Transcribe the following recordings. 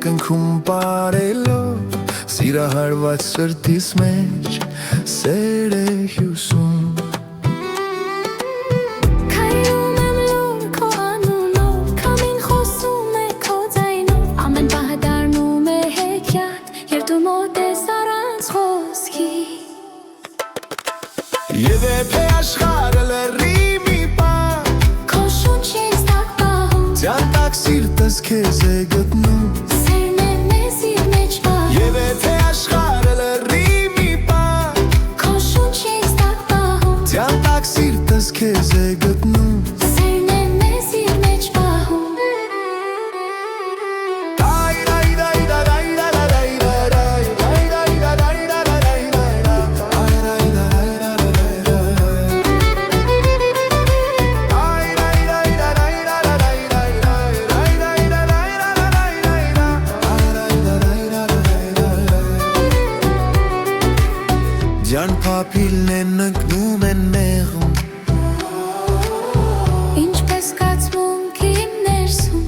երկնքում բարելով սիրահարված սրտիս մեջ սեր է հյուսում Եվ է աշխարհը լրի մի բան Քո շունչի ստակ պահում Ձյանտակ սիրտս քեզ է գտնում Սերն է մեզ իր մեջ պահում Եվ է աշխարհը լրի մի բան Քո շունչի ստակ պահում Ձյանտակ սիրտս քեզ է գտնում Սերն է մեզ իր մեջ պահում Ջան պապիլն են ընկնում են մեղում Ինչպես կացմունք իմ ներսում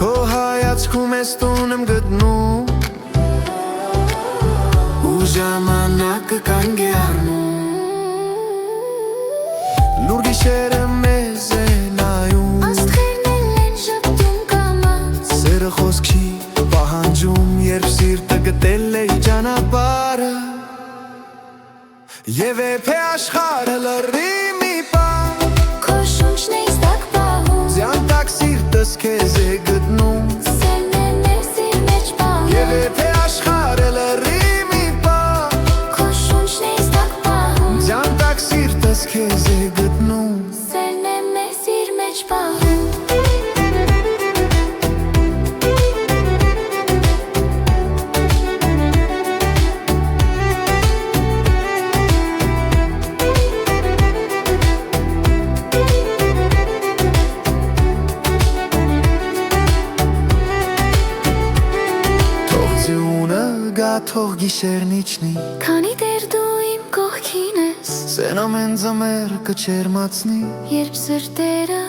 Քո հայացքում ես տուն եմ գտնում Ու ժամանակը կանգ է առնում Լուր գիշերը մեզ է նայում Աստղերն են ժպտում կամաց Սերը խոսք չի պահանջում Երբ սիրտը գտել է ճանապարհը Եվ է աշխարհը լրի մի բան Քո շունչն է ստակ պահում Ձյանտակ սիրտս քեզ է գտնում Սերն է մեզ իր մեջ պահում Եվ է աշխարհը լրի մի բան Քո շունչն է ստակ պահում Ձյանտակ սիրտս քեզ է գտնում Սերն է մեզ իր մեջ պահում Թող գիշերն իջնի Քանի դեռ դու իմ կողքին ես Սեն ամեն ձմեռ կչերմացնի Երբ սրտերը